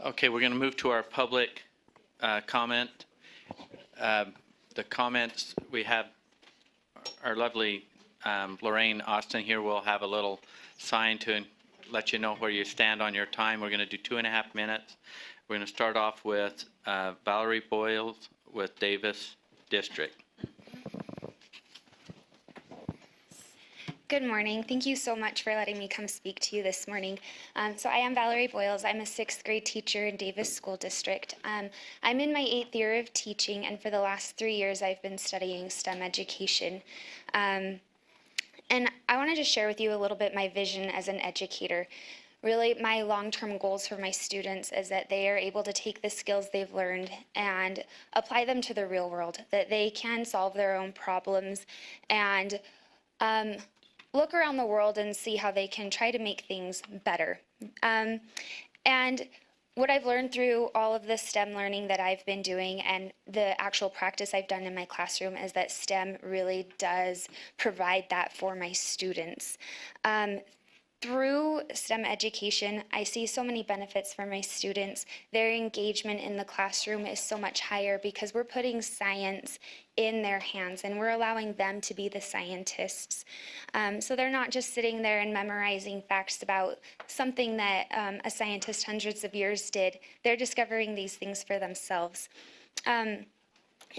Okay, we're going to move to our public comment. The comments, we have our lovely Lorraine Austin here will have a little sign to let you know where you stand on your time. We're going to do 2.5 minutes. We're going to start off with Valerie Boyles with Davis District. Good morning. Thank you so much for letting me come speak to you this morning. So I am Valerie Boyles. I'm a 6th grade teacher in Davis School District. I'm in my 8th year of teaching, and for the last 3 years I've been studying STEM education. And I wanted to share with you a little bit my vision as an educator. Really, my long-term goals for my students is that they are able to take the skills they've learned and apply them to the real world, that they can solve their own problems and look around the world and see how they can try to make things better. And what I've learned through all of the STEM learning that I've been doing and the actual practice I've done in my classroom is that STEM really does provide that for my students. Through STEM education, I see so many benefits for my students. Their engagement in the classroom is so much higher because we're putting science in their hands and we're allowing them to be the scientists. So they're not just sitting there and memorizing facts about something that a scientist hundreds of years did. They're discovering these things for themselves.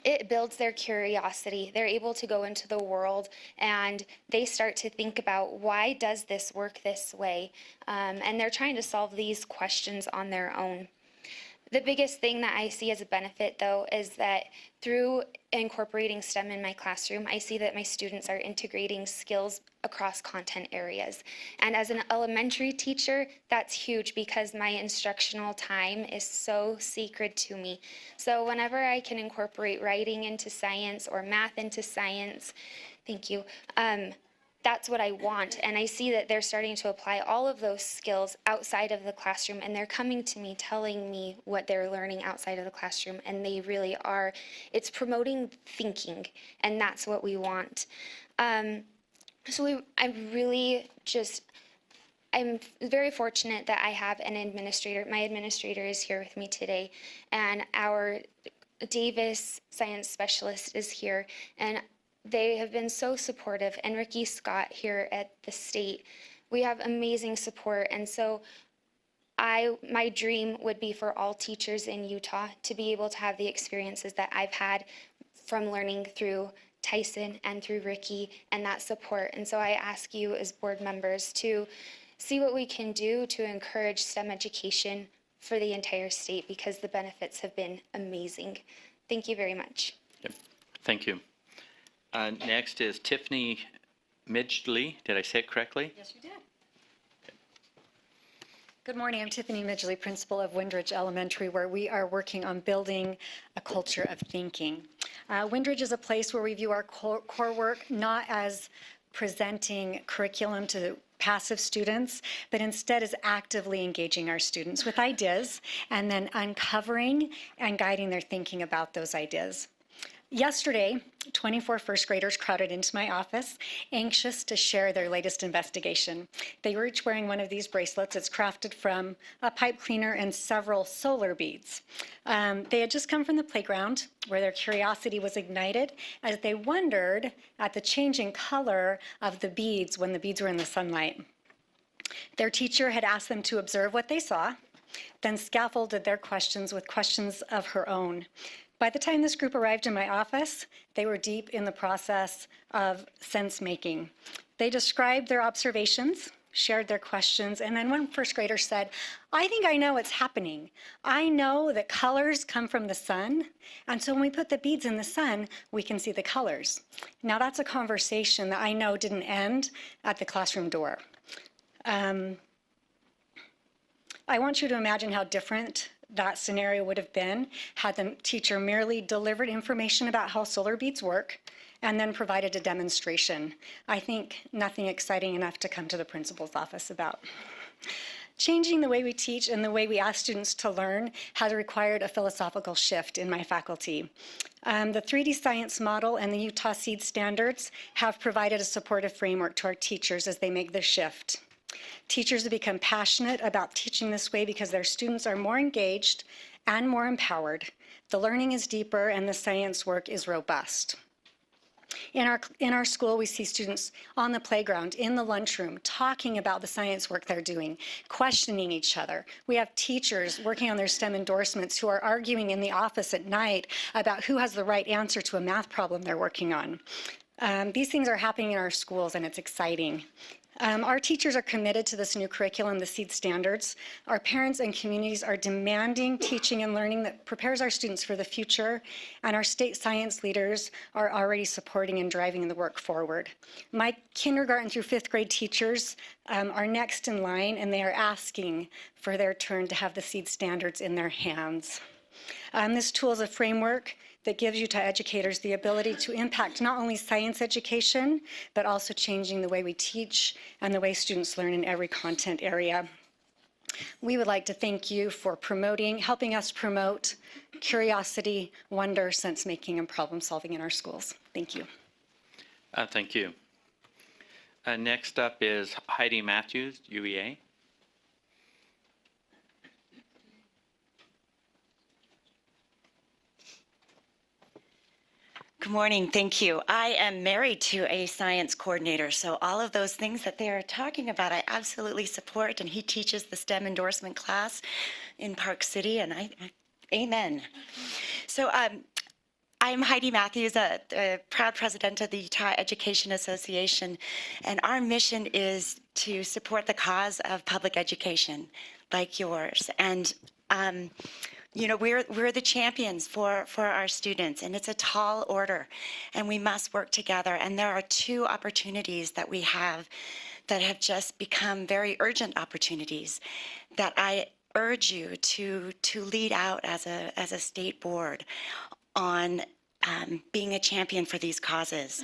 It builds their curiosity. They're able to go into the world and they start to think about, why does this work this way? And they're trying to solve these questions on their own. The biggest thing that I see as a benefit, though, is that through incorporating STEM in my classroom, I see that my students are integrating skills across content areas. And as an elementary teacher, that's huge because my instructional time is so sacred to me. So whenever I can incorporate writing into science or math into science, thank you, that's what I want. And I see that they're starting to apply all of those skills outside of the classroom, and they're coming to me telling me what they're learning outside of the classroom, and they really are. It's promoting thinking, and that's what we want. I'm very fortunate that I have an administrator. My administrator is here with me today, and our Davis science specialist is here, and they have been so supportive, and Ricky Scott here at the state. We have amazing support, and so my dream would be for all teachers in Utah to be able to have the experiences that I've had from learning through Tyson and through Ricky and that support. And so I ask you as board members to see what we can do to encourage STEM education for the entire state because the benefits have been amazing. Thank you very much. Yep. Thank you. Next is Tiffany Midgley. Did I say it correctly? Yes, you did. Okay. Good morning. I'm Tiffany Midgley, principal of Windridge Elementary, where we are working on building a culture of thinking. Windridge is a place where we view our core work not as presenting curriculum to passive students, but instead is actively engaging our students with ideas and then uncovering and guiding their thinking about those ideas. Yesterday, 24 first graders crowded into my office, anxious to share their latest investigation. They were each wearing one of these bracelets. It's crafted from a pipe cleaner and several solar beads. They had just come from the playground where their curiosity was ignited as they wondered at the changing color of the beads when the beads were in the sunlight. Their teacher had asked them to observe what they saw, then scaffolded their questions with questions of her own. By the time this group arrived in my office, they were deep in the process of sense-making. They described their observations, shared their questions, and then one first grader said, I think I know what's happening. I know that colors come from the sun, and so when we put the beads in the sun, we can see the colors. Now that's a conversation that I know didn't end at the classroom door. I want you to imagine how different that scenario would have been had the teacher merely delivered information about how solar beads work and then provided a demonstration. I think nothing exciting enough to come to the principal's office about. Changing the way we teach and the way we ask students to learn has required a philosophical shift in my faculty. The 3D science model and the Utah Seed Standards have provided a supportive framework to our teachers as they make this shift. Teachers have become passionate about teaching this way because their students are more engaged and more empowered. The learning is deeper and the science work is robust. In our school, we see students on the playground, in the lunchroom, talking about the science work they're doing, questioning each other. We have teachers working on their STEM endorsements who are arguing in the office at night about who has the right answer to a math problem they're working on. These things are happening in our schools, and it's exciting. Our teachers are committed to this new curriculum, the SEED standards. Our parents and communities are demanding teaching and learning that prepares our students for the future, and our state science leaders are already supporting and driving the work forward. My kindergarten through 5th grade teachers are next in line, and they are asking for their turn to have the SEED standards in their hands. This tool is a framework that gives Utah educators the ability to impact not only science education, but also changing the way we teach and the way students learn in every content area. We would like to thank you for helping us promote curiosity, wonder, sense-making, and problem-solving in our schools. Thank you. Thank you. Next up is Heidi Matthews, UEA. Good morning, thank you. I am married to a science coordinator, so all of those things that they are talking about, I absolutely support, and he teaches the STEM endorsement class in Park City, and amen. So I'm Heidi Matthews, a proud president of the Utah Education Association, and our mission is to support the cause of public education like yours. And you know, we're the champions for our students, and it's a tall order, and we must work together. And there are 2 opportunities that we have that have just become very urgent opportunities that I urge you to lead out as a state board on being a champion for these causes.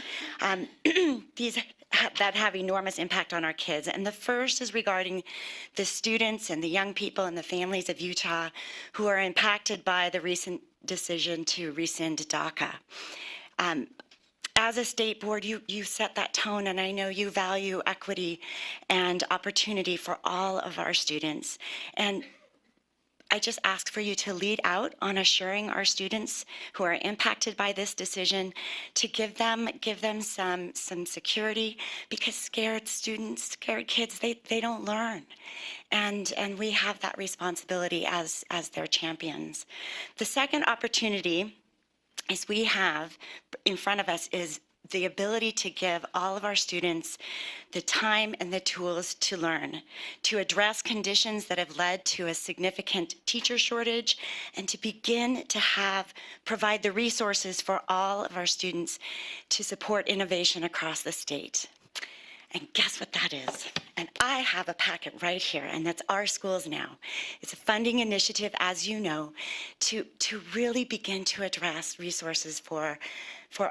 That have enormous impact on our kids. And the first is regarding the students and the young people and the families of Utah who are impacted by the recent decision to rescind DACA. As a state board, you set that tone, and I know you value equity and opportunity for all of our students. And I just ask for you to lead out on assuring our students who are impacted by this decision to give them some security, because scared students, scared kids, they don't learn. And we have that responsibility as their champions. The second opportunity is we have in front of us is the ability to give all of our students the time and the tools to learn, to address conditions that have led to a significant teacher shortage, and to begin to provide the resources for all of our students to support innovation across the state. And guess what that is? And I have a packet right here, and that's Our Schools Now. It's a funding initiative, as you know, to really begin to address resources for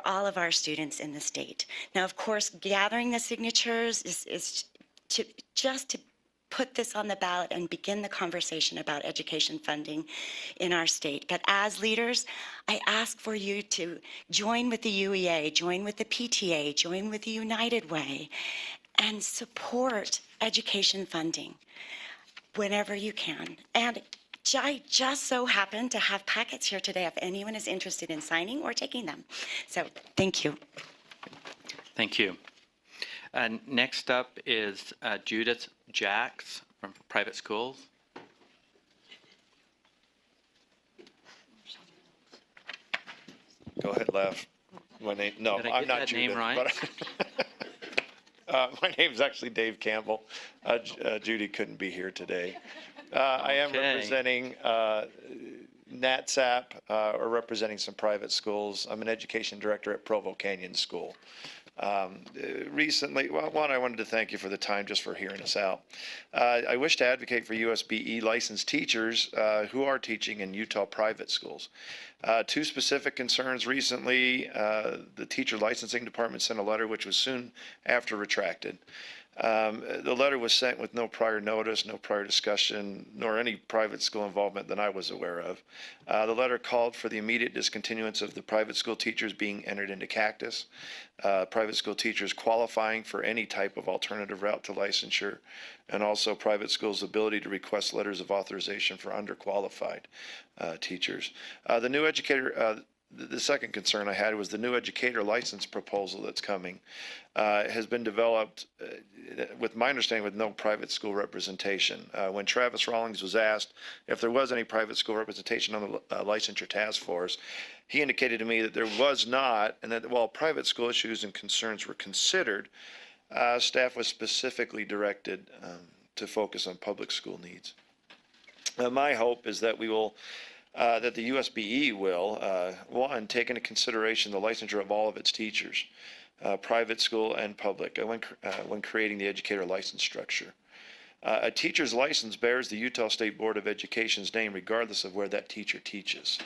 all of our students in the state. Now, of course, gathering the signatures is just to put this on the ballot and begin the conversation about education funding in our state. But as leaders, I ask for you to join with the UEA, join with the PTA, join with the United Way, and support education funding whenever you can. And I just so happen to have packets here today if anyone is interested in signing or taking them. So thank you. Thank you. Next up is Judith Jacks from Private Schools. Go ahead, Lev. My name, no, Did I I'm get not that Judith. name right? My name is actually Dave Campbell. Judy couldn't be here today. I am representing NATSAP, or representing some private schools. I'm an education director at Provo Canyon School. Recently, well, one, I wanted to thank you for the time just for hearing us out. I wish to advocate for USBE licensed teachers who are teaching in Utah private schools. 2 specific concerns recently. The teacher licensing department sent a letter which was soon after retracted. The letter was sent with no prior notice, no prior discussion, nor any private school involvement that I was aware of. The letter called for the immediate discontinuance of the private school teachers being entered into Cactus, private school teachers qualifying for any type of alternative route to licensure, and also private schools' ability to request letters of authorization for underqualified teachers. The second concern I had was the new educator license proposal that's coming has been developed, with my understanding, with no private school representation. When Travis Rawlings was asked if there was any private school representation on the licensure task force, he indicated to me that there was not, and that while private school issues and concerns were considered, staff was specifically directed to focus on public school needs. My hope is that that the USBE will, one, take into consideration the licensure of all of its teachers, private school and public, when creating the educator license structure. A teacher's license bears the Utah State Board of Education's name regardless of where that teacher teaches.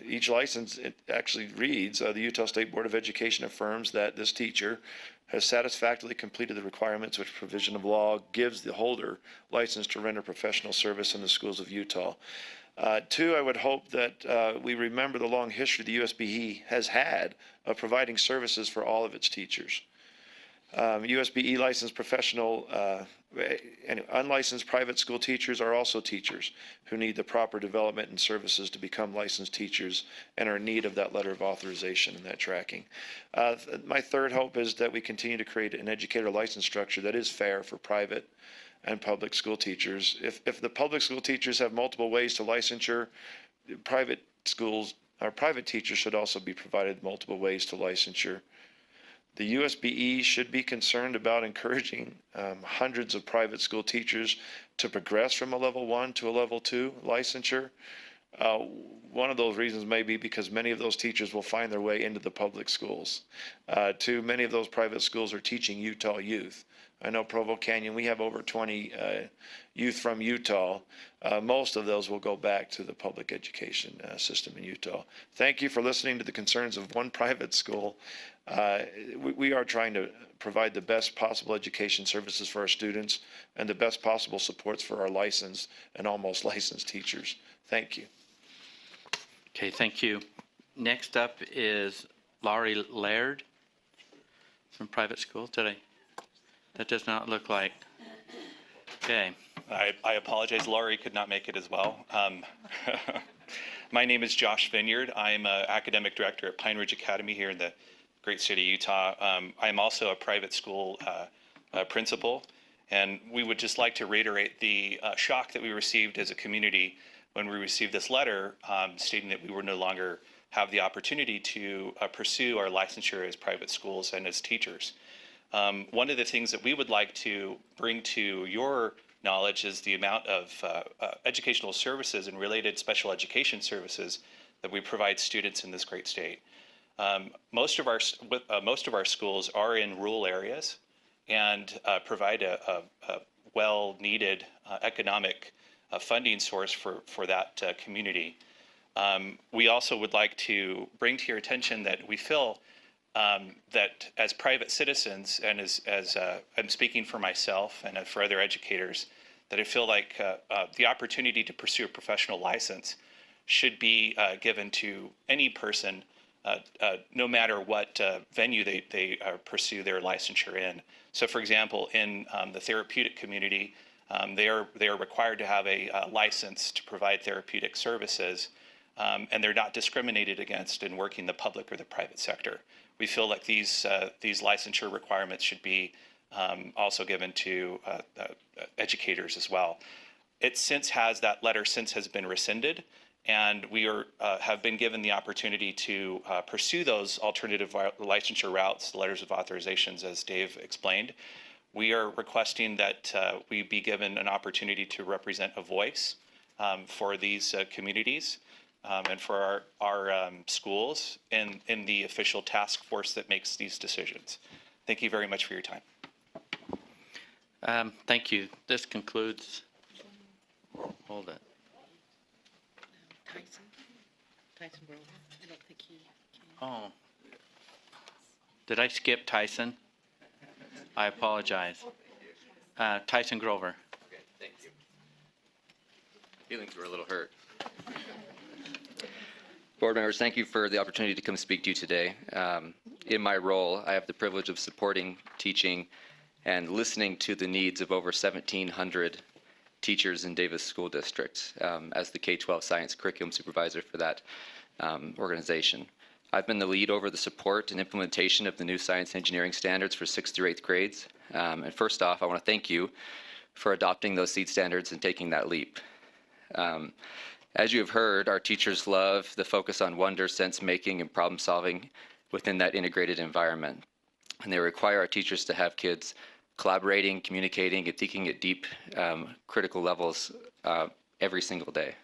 Each license, it actually reads, the Utah State Board of Education affirms that this teacher has satisfactorily completed the requirements which provision of law gives the holder license to render professional service in the schools of Utah. Two, I would hope that we remember the long history the USBE has had of providing services for all of its teachers. USBE licensed professional and unlicensed private school teachers are also teachers who need the proper development and services to become licensed teachers and are in need of that letter of authorization and that tracking. My third hope is that we continue to create an educator license structure that is fair for private and public school teachers. If the public school teachers have multiple ways to licensure, private schools or private teachers should also be provided multiple ways to licensure. The USBE should be concerned about encouraging hundreds of private school teachers to progress from a level 1 to a level 2 licensure. One of those reasons may be because many of those teachers will find their way into the public schools. Two, many of those private schools are teaching Utah youth. I know Provo Canyon, we have over 20 youth from Utah. Most of those will go back to the public education system in Utah. Thank you for listening to the concerns of one private school. We are trying to provide the best possible education services for our students and the best possible supports for our licensed and almost licensed teachers. Thank you. Okay, thank you. Next up is Laurie Laird from private school. That does not look like. Okay. I apologize. Laurie could not make it as well. My name is Josh Vineyard. I'm an academic director at Pine Ridge Academy here in the great state of Utah. I am also a private school principal, and we would just like to reiterate the shock that we received as a community when we received this letter stating that we would no longer have the opportunity to pursue our licensure as private schools and as teachers. One of the things that we would like to bring to your knowledge is the amount of educational services and related special education services that we provide students in this great state. Most of our schools are in rural areas and provide a well-needed economic funding source for that community. We also would like to bring to your attention that we feel that as private citizens, and as I'm speaking for myself and for other educators, that I feel like the opportunity to pursue a professional license should be given to any person, no matter what venue they pursue their licensure in. So, for example, in the therapeutic community, they are required to have a license to provide therapeutic services, and they're not discriminated against in working the public or the private sector. We feel like these licensure requirements should be also given to educators as well. That letter since has been rescinded, and we have been given the opportunity to pursue those alternative licensure routes, the letters of authorizations, as Dave explained. We are requesting that we be given an opportunity to represent a voice for these communities. And for our schools and in the official task force that makes these decisions. Thank you very much for your time. Thank you. This concludes. Hold it. Tyson Grover. I don't think he came. Oh. Did I skip Tyson? I apologize. Tyson Grover. Okay, thank you. Feelings were a little hurt. Board members, thank you for the opportunity to come speak to you today. In my role, I have the privilege of supporting, teaching, and listening to the needs of over 1,700 teachers in Davis School District as the K-12 Science Curriculum Supervisor for that organization. I've been the lead over the support and implementation of the new science engineering standards for 6th through 8th grades. And first off, I want to thank you for adopting those SEED standards and taking that leap. As you have heard, our teachers love the focus on wonder, sense making, and problem solving within that integrated environment. And they require our teachers to have kids collaborating, communicating, and thinking at deep, critical levels every single day.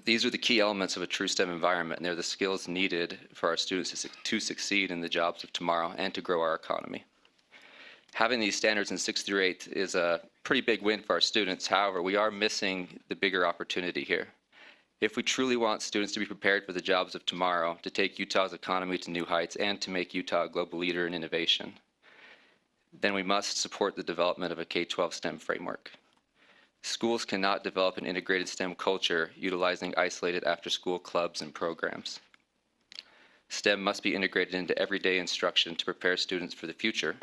These are the key elements of a true STEM environment, and they're the skills needed for our students to succeed in the jobs of tomorrow and to grow our economy. Having these standards in 6th through 8th is a pretty big win for our students. However, we are missing the bigger opportunity here. If we truly want students to be prepared for the jobs of tomorrow, to take Utah's economy to new heights, and to make Utah a global leader in innovation, then we must support the development of a K-12 STEM framework. Schools cannot develop an integrated STEM culture utilizing isolated after-school clubs and programs. STEM must be integrated into everyday instruction to prepare students for the future,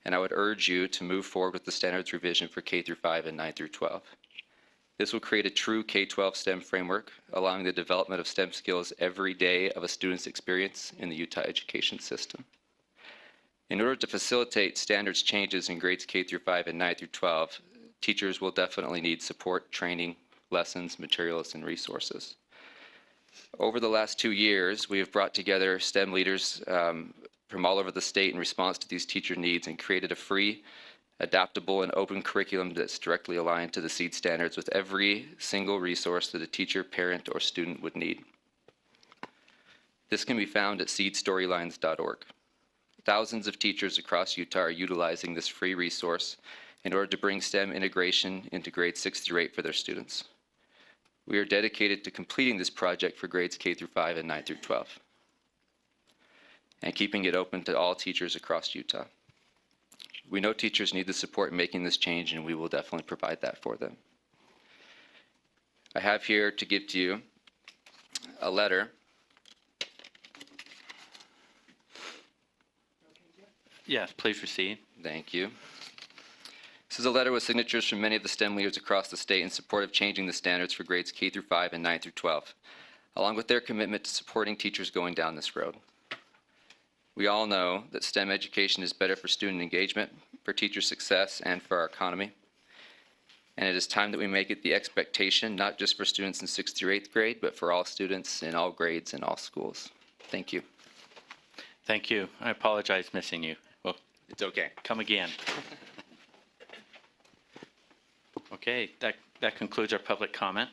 and I would urge you to move forward with the standards revision for K through 5 and 9 through 12. This will create a true K-12 STEM framework, allowing the development of STEM skills every day of a student's experience in the Utah education system. In order to facilitate standards changes in grades K through 5 and 9 through 12, teachers will definitely need support, training, lessons, materials, and resources. Over the last 2 years, we have brought together STEM leaders from all over the state in response to these teacher needs and created a free, adaptable, and open curriculum that's directly aligned to the SEED standards with every single resource that a teacher, parent, or student would need. This can be found at seedstorylines.org. Thousands of teachers across Utah are utilizing this free resource in order to bring STEM integration into grades 6 through 8 for their students. We are dedicated to completing this project for grades K through 5 and 9 through 12, and keeping it open to all teachers across Utah. We know teachers need the support in making this change, and we will definitely provide that for them. I have here to give to you a letter Yes, please proceed. Thank you. This is a letter with signatures from many of the STEM leaders across the state in support of changing the standards for grades K through 5 and 9 through 12, along with their commitment to supporting teachers going down this road. We all know that STEM education is better for student engagement, for teacher success, and for our economy. And it is time that we make it the expectation, not just for students in 6th through 8th grade, but for all students in all grades and all schools. Thank you. Thank you. I apologize missing you. Well, It's okay. come again. Okay, that concludes our public comment.